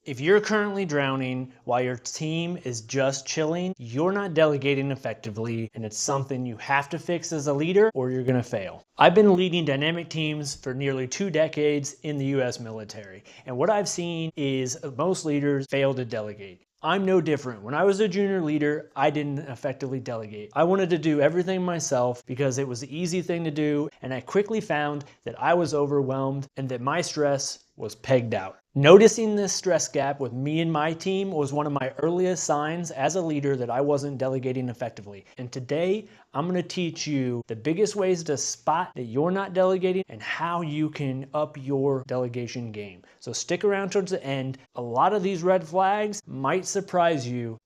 If you're currently drowning while your team is just chilling, you're not delegating effectively, and it's something you have to fix as a leader or you're gonna fail. I've been leading dynamic teams for nearly 2 decades in the US military, and what I've seen is most leaders fail to delegate. I'm no different. When I was a junior leader, I didn't effectively delegate. I wanted to do everything myself because it was the easy thing to do, and I quickly found that I was overwhelmed and that my stress was pegged out. Noticing this stress gap with me and my team was one of my earliest signs as a leader that I wasn't delegating effectively. And today, I'm gonna teach you the biggest ways to spot that you're not delegating and how you can up your delegation game. So stick around towards the end. A lot of these red flags might surprise you.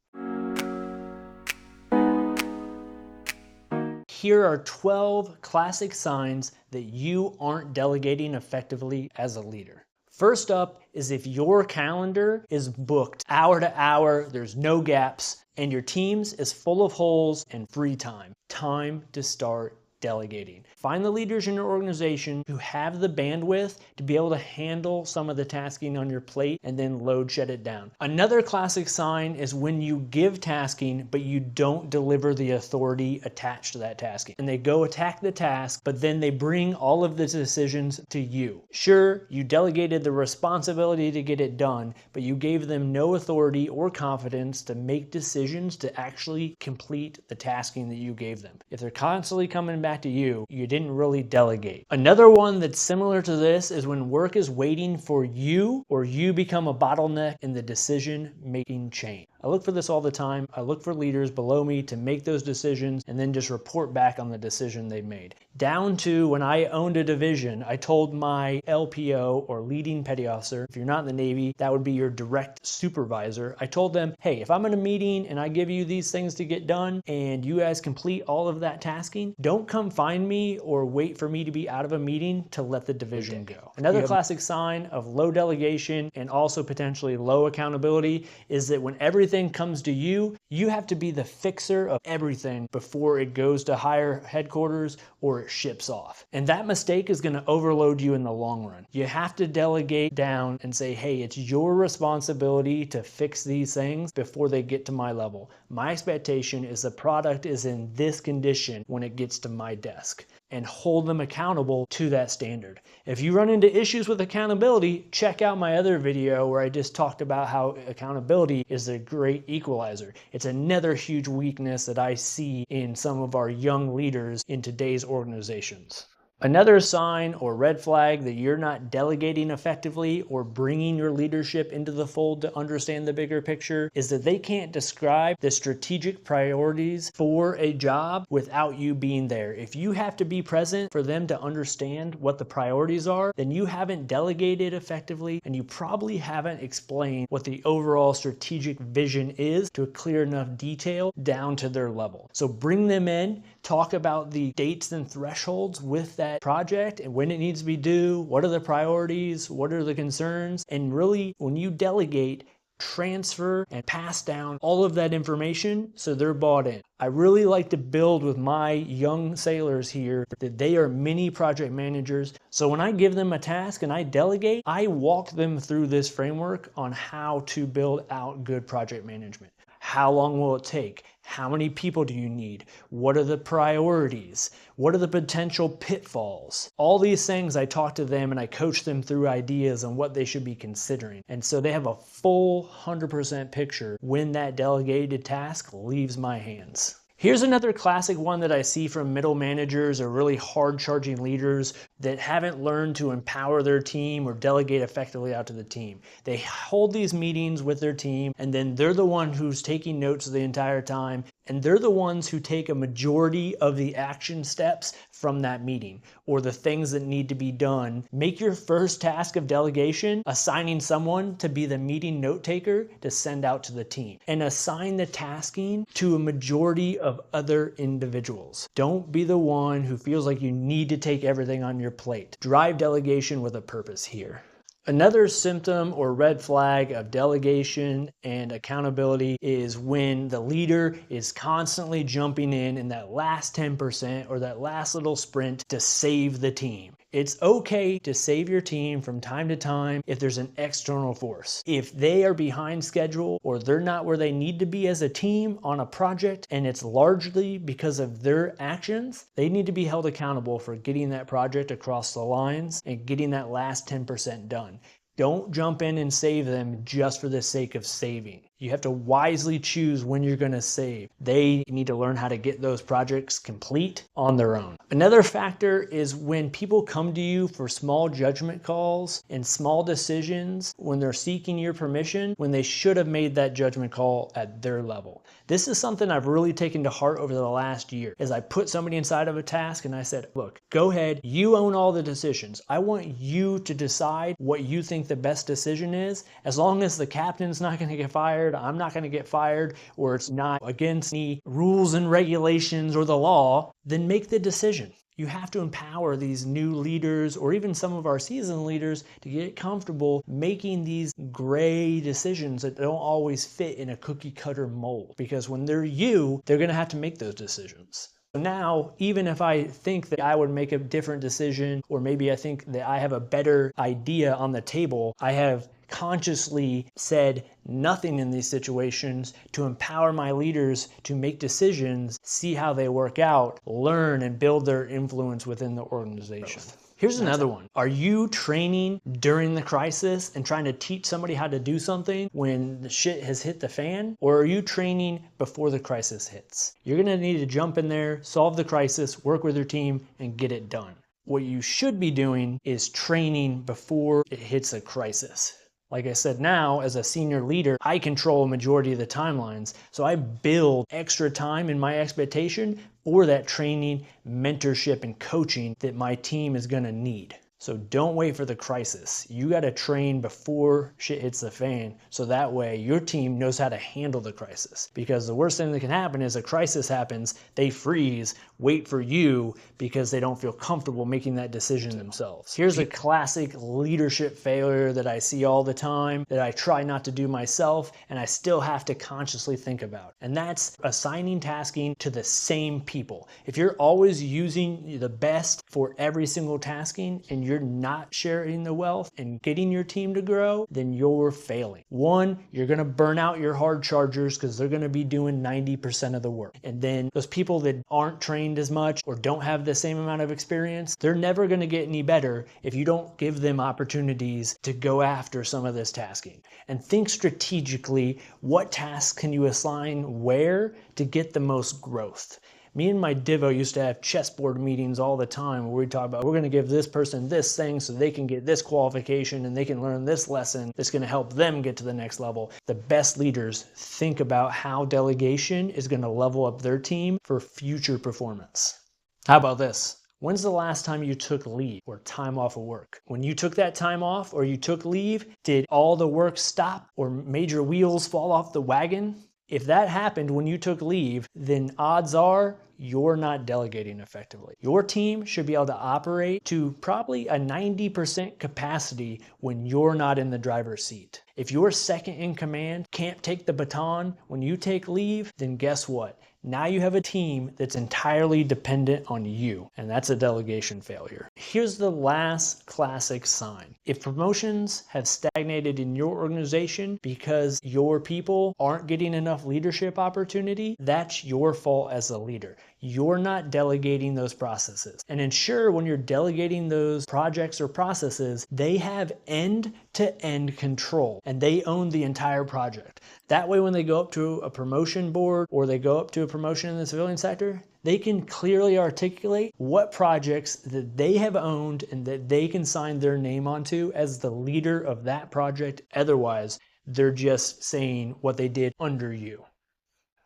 Here are 12 classic signs that you aren't delegating effectively as a leader. First up is if your calendar is booked hour to hour, there's no gaps, and your teams is full of holes and free time. Time to start delegating. Find the leaders in your organization who have the bandwidth to be able to handle some of the tasking on your plate and then load shed it down. Another classic sign is when you give tasking, but you don't deliver the authority attached to that tasking. And they go attack the task, but then they bring all of the decisions to you. Sure, you delegated the responsibility to get it done, but you gave them no authority or confidence to make decisions to actually complete the tasking that you gave them. If they're constantly coming back to you, you didn't really delegate. Another one that's similar to this is when work is waiting for you or you become a bottleneck in the decision-making chain. I look for this all the time. I look for leaders below me to make those decisions and then just report back on the decision they made. Down to when I owned a division, I told my LPO or leading petty officer, if you're not in the Navy, that would be your direct supervisor. I told them, hey, if I'm in a meeting and I give you these things to get done and you guys complete all of that tasking, don't come find me or wait for me to be out of a meeting to let the division go. Another classic sign of low delegation and also potentially low accountability is that when everything comes to you, you have to be the fixer of everything before it goes to higher headquarters or it ships off. And that mistake is going to overload you in the long run. You have to delegate down and say, hey, it's your responsibility to fix these things before they get to my level. My expectation is the product is in this condition when it gets to my desk, and hold them accountable to that standard. If you run into issues with accountability, check out my other video where I just talked about how accountability is a great equalizer. It's another huge weakness that I see in some of our young leaders in today's organizations. Another sign or red flag that you're not delegating effectively or bringing your leadership into the fold to understand the bigger picture is that they can't describe the strategic priorities for a job without you being there. If you have to be present for them to understand what the priorities are, then you haven't delegated effectively and you probably haven't explained what the overall strategic vision is to a clear enough detail down to their level. So bring them in, talk about the dates and thresholds with that project and when it needs to be due, what are the priorities, what are the concerns, and really when you delegate, transfer and pass down all of that information so they're bought in. I really like to build with my young sailors here that they are mini project managers. So when I give them a task and I delegate, I walk them through this framework on how to build out good project management. How long will it take? How many people do you need? What are the priorities? What are the potential pitfalls? All these things I talk to them and I coach them through ideas on what they should be considering. And so they have a full 100% picture when that delegated task leaves my hands. Here's another classic one that I see from middle managers or really hard-charging leaders that haven't learned to empower their team or delegate effectively out to the team. They hold these meetings with their team and then they're the one who's taking notes the entire time, and they're the ones who take a majority of the action steps from that meeting or the things that need to be done. Make your first task of delegation assigning someone to be the meeting note taker to send out to the team, and assign the tasking to a majority of other individuals. Don't be the one who feels like you need to take everything on your plate. Drive delegation with a purpose here. Another symptom or red flag of delegation and accountability is when the leader is constantly jumping in that last 10% or that last little sprint to save the team. It's okay to save your team from time to time if there's an external force. If they are behind schedule or they're not where they need to be as a team on a project and it's largely because of their actions, they need to be held accountable for getting that project across the lines and getting that last 10% done. Don't jump in and save them just for the sake of saving. You have to wisely choose when you're going to save. They need to learn how to get those projects complete on their own. Another factor is when people come to you for small judgment calls and small decisions when they're seeking your permission, when they should have made that judgment call at their level. This is something I've really taken to heart over the last year, as I put somebody inside of a task and I said, look, go ahead, you own all the decisions. I want you to decide what you think the best decision is. As long as the captain's not going to get fired, I'm not going to get fired, or it's not against any rules and regulations or the law, then make the decision. You have to empower these new leaders or even some of our seasoned leaders to get comfortable making these gray decisions that don't always fit in a cookie cutter mold. Because when they're you, they're going to have to make those decisions. Now, even if I think that I would make a different decision, or maybe I think that I have a better idea on the table, I have consciously said nothing in these situations to empower my leaders to make decisions, see how they work out, learn and build their influence within the organization. Here's another one. Are you training during the crisis and trying to teach somebody how to do something when the shit has hit the fan? Or are you training before the crisis hits? You're gonna need to jump in there, solve the crisis, work with your team, and get it done. What you should be doing is training before it hits a crisis. Like I said, now as a senior leader, I control a majority of the timelines. So I build extra time in my expectation for that training, mentorship, and coaching that my team is gonna need. So don't wait for the crisis. You gotta train before shit hits the fan, so that way your team knows how to handle the crisis. Because the worst thing that can happen is a crisis happens, they freeze, wait for you because they don't feel comfortable making that decision themselves. Here's a classic leadership failure that I see all the time, that I try not to do myself, and I still have to consciously think about. And that's assigning tasking to the same people. If you're always using the best for every single tasking and you're not sharing the wealth and getting your team to grow, then you're failing. One, you're gonna burn out your hard chargers because they're gonna be doing 90% of the work. And then those people that aren't trained as much or don't have the same amount of experience, they're never gonna get any better if you don't give them opportunities to go after some of this tasking. And think strategically, what tasks can you assign where to get the most growth? Me and my Divo used to have chessboard meetings all the time where we talk about, we're going to give this person this thing so they can get this qualification and they can learn this lesson that's going to help them get to the next level. The best leaders think about how delegation is going to level up their team for future performance. How about this? When's the last time you took leave or time off of work? When you took that time off or you took leave, did all the work stop or made your wheels fall off the wagon? If that happened when you took leave, then odds are you're not delegating effectively. Your team should be able to operate to probably a 90% capacity when you're not in the driver's seat. If your second in command can't take the baton when you take leave, then guess what? Now you have a team that's entirely dependent on you, and that's a delegation failure. Here's the last classic sign. If promotions have stagnated in your organization because your people aren't getting enough leadership opportunity, that's your fault as a leader. You're not delegating those processes. And ensure when you're delegating those projects or processes, they have end-to-end control and they own the entire project. That way, when they go up to a promotion board or they go up to a promotion in the civilian sector, they can clearly articulate what projects that they have owned and that they can sign their name onto as the leader of that project. Otherwise, they're just saying what they did under you.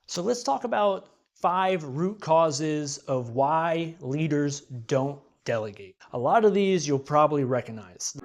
So let's talk about 5 root causes of why leaders don't delegate. A lot of these you'll probably recognize.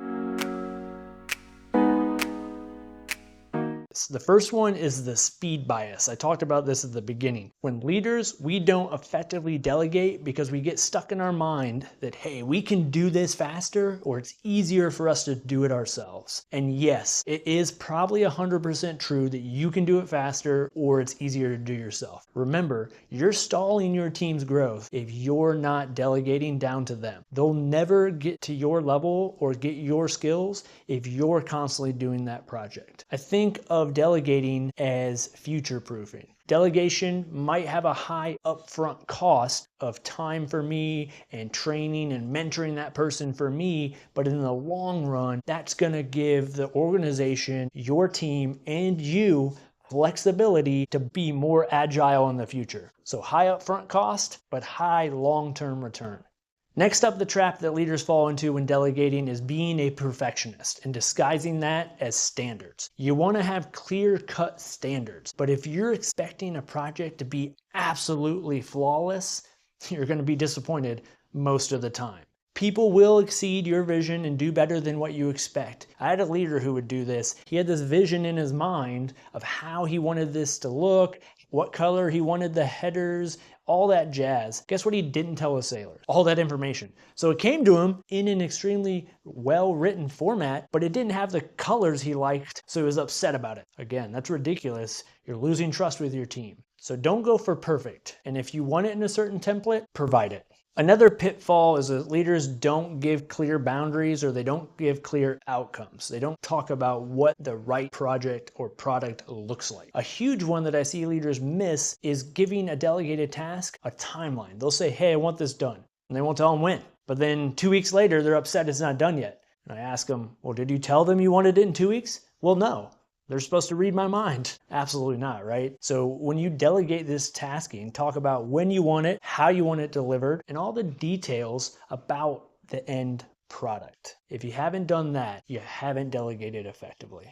The first one is the speed bias. I talked about this at the beginning. When leaders, we don't effectively delegate because we get stuck in our mind that, hey, we can do this faster, or it's easier for us to do it ourselves. And yes, it is probably 100% true that you can do it faster or it's easier to do yourself. Remember, you're stalling your team's growth if you're not delegating down to them. They'll never get to your level or get your skills if you're constantly doing that project. I think of delegating as future proofing. Delegation might have a high upfront cost of time for me and training and mentoring that person for me, but in the long run, that's going to give the organization, your team, and you flexibility to be more agile in the future. So high upfront cost, but high long-term return. Next up, the trap that leaders fall into when delegating is being a perfectionist and disguising that as standards. You want to have clear-cut standards, but if you're expecting a project to be absolutely flawless, you're going to be disappointed most of the time. People will exceed your vision and do better than what you expect. I had a leader who would do this. He had this vision in his mind of how he wanted this to look, what color he wanted the headers, all that jazz. Guess what he didn't tell his sailors? All that information. So it came to him in an extremely well-written format, but it didn't have the colors he liked, so he was upset about it. Again, that's ridiculous. You're losing trust with your team. So don't go for perfect. And if you want it in a certain template, provide it. Another pitfall is that leaders don't give clear boundaries or they don't give clear outcomes. They don't talk about what the right project or product looks like. A huge one that I see leaders miss is giving a delegated task a timeline. They'll say, hey, I want this done. And they won't tell them when. But then 2 weeks later, they're upset it's not done yet. And I ask them, well, did you tell them you wanted it in 2 weeks? Well, no. They're supposed to read my mind. Absolutely not, right? So when you delegate this tasking, talk about when you want it, how you want it delivered, and all the details about the end product. If you haven't done that, you haven't delegated effectively.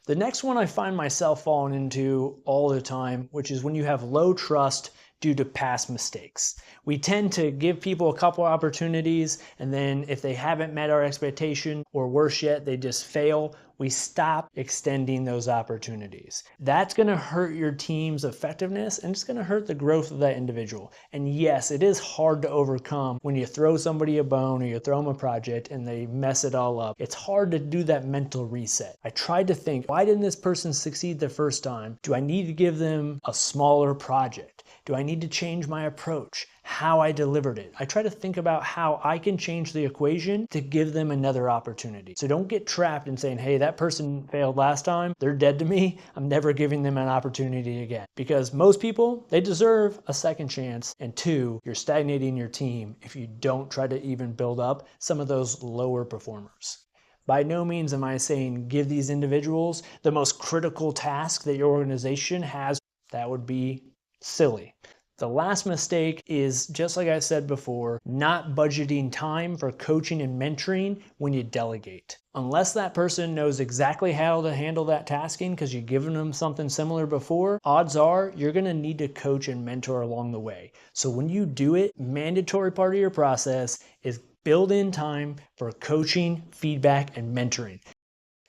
The next one I find myself falling into all the time, which is when you have low trust due to past mistakes. We tend to give people a couple opportunities, and then if they haven't met our expectation, or worse yet, they just fail, we stop extending those opportunities. That's going to hurt your team's effectiveness, and it's going to hurt the growth of that individual. And yes, it is hard to overcome when you throw somebody a bone or you throw them a project and they mess it all up. It's hard to do that mental reset. I tried to think, why didn't this person succeed the first time? Do I need to give them a smaller project? Do I need to change my approach? How I delivered it? I try to think about how I can change the equation to give them another opportunity. So don't get trapped in saying, hey, that person failed last time. They're dead to me. I'm never giving them an opportunity again. Because most people, they deserve a second chance. And two, you're stagnating your team if you don't try to even build up some of those lower performers. By no means am I saying give these individuals the most critical task that your organization has. That would be silly. The last mistake is, just like I said before, not budgeting time for coaching and mentoring when you delegate. Unless that person knows exactly how to handle that tasking because you've given them something similar before, odds are you're going to need to coach and mentor along the way. So when you do it, mandatory part of your process is build in time for coaching, feedback, and mentoring.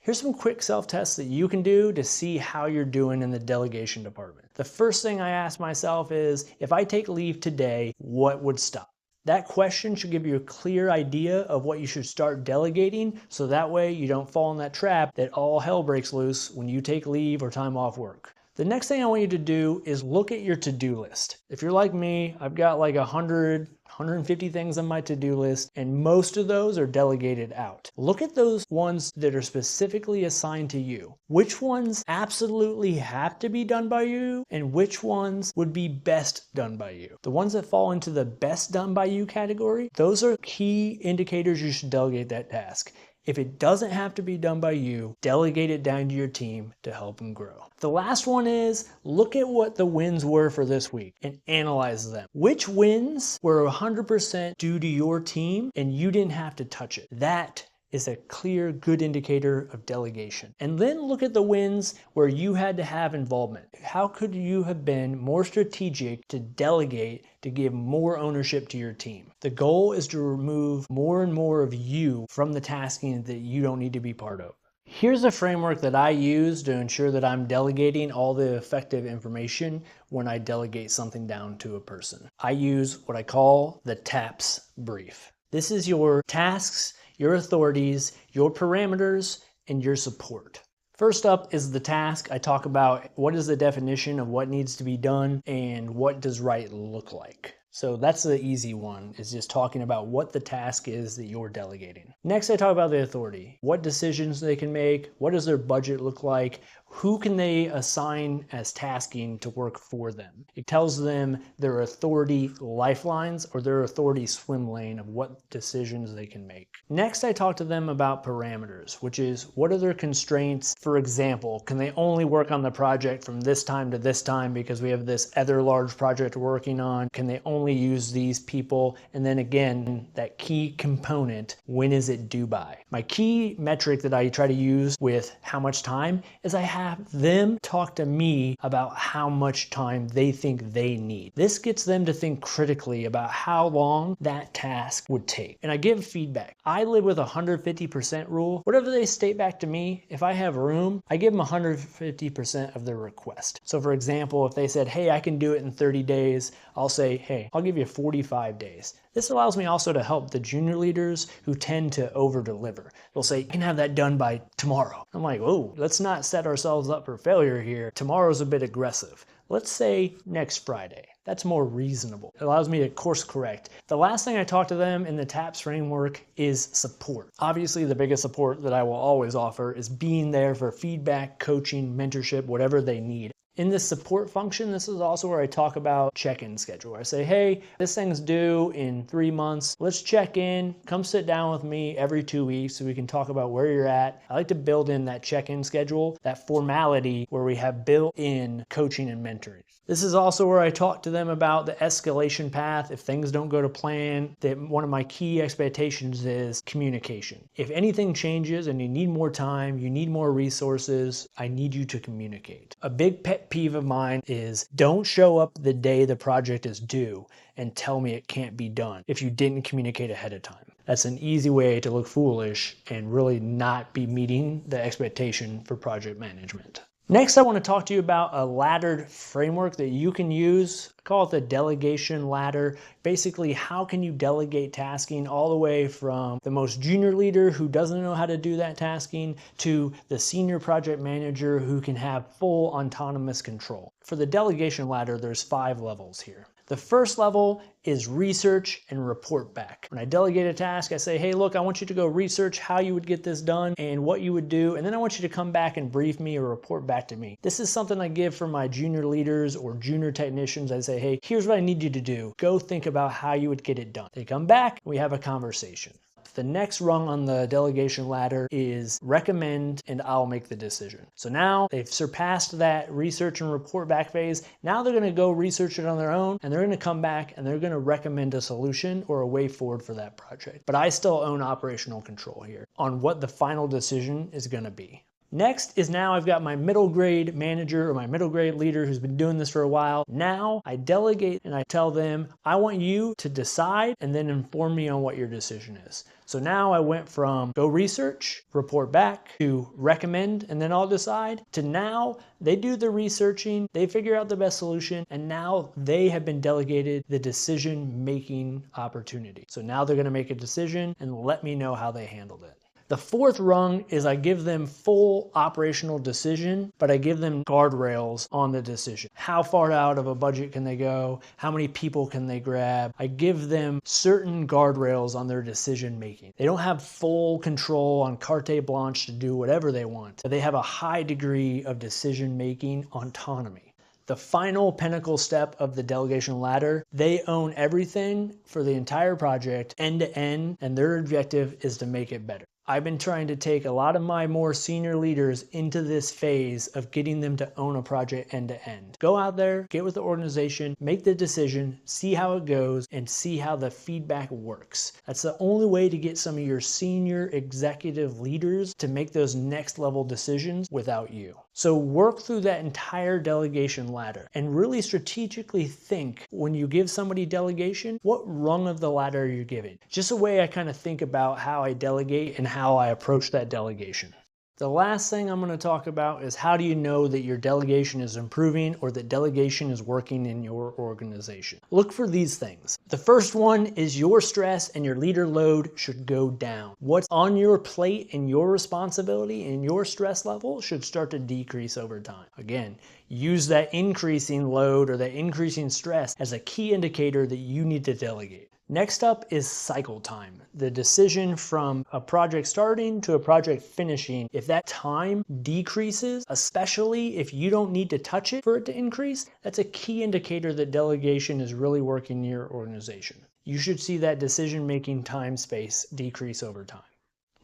Here's some quick self-tests that you can do to see how you're doing in the delegation department. The first thing I ask myself is, if I take leave today, what would stop? That question should give you a clear idea of what you should start delegating, so that way you don't fall in that trap that all hell breaks loose when you take leave or time off work. The next thing I want you to do is look at your to-do list. If you're like me, I've got like 150 things on my to-do list, and most of those are delegated out. Look at those ones that are specifically assigned to you. Which ones absolutely have to be done by you, and which ones would be best done by you? The ones that fall into the best done by you category, those are key indicators you should delegate that task. If it doesn't have to be done by you, delegate it down to your team to help them grow. The last one is look at what the wins were for this week and analyze them. Which wins were 100% due to your team and you didn't have to touch it? That is a clear, good indicator of delegation. And then look at the wins where you had to have involvement. How could you have been more strategic to delegate to give more ownership to your team? The goal is to remove more and more of you from the tasking that you don't need to be part of. Here's a framework that I use to ensure that I'm delegating all the effective information when I delegate something down to a person. I use what I call the TAPS brief. This is your tasks, your authorities, your parameters, and your support. First up is the task. I talk about what is the definition of what needs to be done and what does right look like. So that's the easy one, is just talking about what the task is that you're delegating. Next, I talk about the authority. What decisions they can make, what does their budget look like, who can they assign as tasking to work for them. It tells them their authority lifelines or their authority swim lane of what decisions they can make. Next, I talk to them about parameters, which is what are their constraints. For example, can they only work on the project from this time to this time because we have this other large project we're working on? Can they only use these people? And then again, that key component, when is it due by? My key metric that I try to use with how much time is I have them talk to me about how much time they think they need. This gets them to think critically about how long that task would take. And I give feedback. I live with a 150% rule. Whatever they state back to me, if I have room, I give them 150% of their request. So for example, if they said, hey, I can do it in 30 days, I'll say, hey, I'll give you 45 days. This allows me also to help the junior leaders who tend to over-deliver. They'll say, you can have that done by tomorrow. I'm like, whoa, let's not set ourselves up for failure here. Tomorrow's a bit aggressive. Let's say next Friday. That's more reasonable. It allows me to course correct. The last thing I talk to them in the TAPS framework is support. Obviously, the biggest support that I will always offer is being there for feedback, coaching, mentorship, whatever they need. In this support function, this is also where I talk about check-in schedule. I say, hey, this thing's due in 3 months. Let's check in. Come sit down with me every 2 weeks so we can talk about where you're at. I like to build in that check-in schedule, that formality where we have built-in coaching and mentoring. This is also where I talk to them about the escalation path. If things don't go to plan, that one of my key expectations is communication. If anything changes and you need more time, you need more resources, I need you to communicate. A big pet peeve of mine is don't show up the day the project is due and tell me it can't be done if you didn't communicate ahead of time. That's an easy way to look foolish and really not be meeting the expectation for project management. Next, I want to talk to you about a laddered framework that you can use. I call it the Delegation Ladder. Basically, how can you delegate tasking all the way from the most junior leader who doesn't know how to do that tasking to the senior project manager who can have full autonomous control. For the Delegation Ladder, there's 5 levels here. The first level is research and report back. When I delegate a task, I say, hey, look, I want you to go research how you would get this done and what you would do, and then I want you to come back and brief me or report back to me. This is something I give for my junior leaders or junior technicians. I say, hey, here's what I need you to do. Go think about how you would get it done. They come back, we have a conversation. The next rung on the delegation ladder is recommend and I'll make the decision. So now they've surpassed that research and report back phase. Now they're going to go research it on their own and they're going to come back and they're going to recommend a solution or a way forward for that project. But I still own operational control here on what the final decision is going to be. Next is now I've got my middle grade manager or my middle grade leader who's been doing this for a while. Now I delegate and I tell them, I want you to decide and then inform me on what your decision is. So now I went from go research, report back, to recommend, and then I'll decide, to now they do the researching, they figure out the best solution, and now they have been delegated the decision-making opportunity. So now they're gonna make a decision and let me know how they handled it. The fourth rung is I give them full operational decision, but I give them guardrails on the decision. How far out of a budget can they go? How many people can they grab? I give them certain guardrails on their decision making. They don't have full control on carte blanche to do whatever they want, but they have a high degree of decision making autonomy. The final pinnacle step of the delegation ladder, they own everything for the entire project end to end, and their objective is to make it better. I've been trying to take a lot of my more senior leaders into this phase of getting them to own a project end to end. Go out there, get with the organization, make the decision, see how it goes, and see how the feedback works. That's the only way to get some of your senior executive leaders to make those next level decisions without you. So work through that entire delegation ladder and really strategically think when you give somebody delegation, what rung of the ladder are you giving? Just a way I kind of think about how I delegate and how I approach that delegation. The last thing I'm going to talk about is how do you know that your delegation is improving or that delegation is working in your organization? Look for these things. The first one is your stress and your leader load should go down. What's on your plate and your responsibility and your stress level should start to decrease over time. Again, use that increasing load or that increasing stress as a key indicator that you need to delegate. Next up is cycle time, the decision from a project starting to a project finishing. If that time decreases, especially if you don't need to touch it for it to increase, that's a key indicator that delegation is really working in your organization. You should see that decision-making time space decrease over time.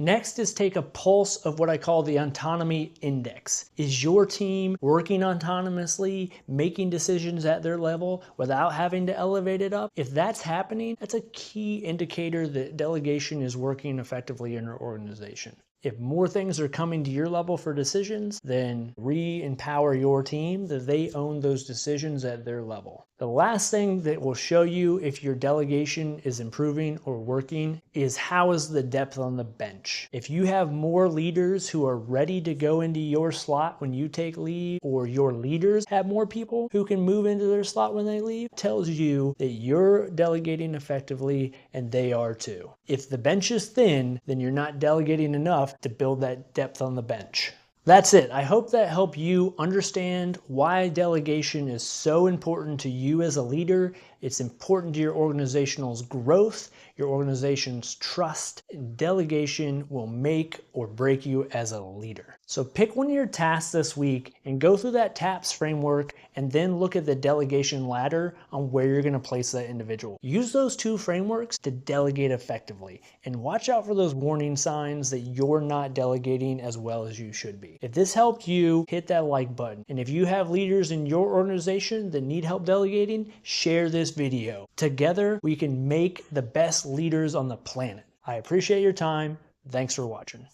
Next is take a pulse of what I call the autonomy index. Is your team working autonomously, making decisions at their level without having to elevate it up? If that's happening, that's a key indicator that delegation is working effectively in your organization. If more things are coming to your level for decisions, then re-empower your team that they own those decisions at their level. The last thing that will show you if your delegation is improving or working is how is the depth on the bench. If you have more leaders who are ready to go into your slot when you take leave, or your leaders have more people who can move into their slot when they leave, it tells you that you're delegating effectively and they are too. If the bench is thin, then you're not delegating enough to build that depth on the bench. That's it. I hope that helped you understand why delegation is so important to you as a leader. It's important to your organization's growth, your organization's trust. Delegation will make or break you as a leader. So pick one of your tasks this week and go through that TAPS framework and then look at the delegation ladder on where you're going to place that individual. Use those two frameworks to delegate effectively and watch out for those warning signs that you're not delegating as well as you should be. If this helped you, hit that like button. And if you have leaders in your organization that need help delegating, share this video. Together, we can make the best leaders on the planet. I appreciate your time. Thanks for watching.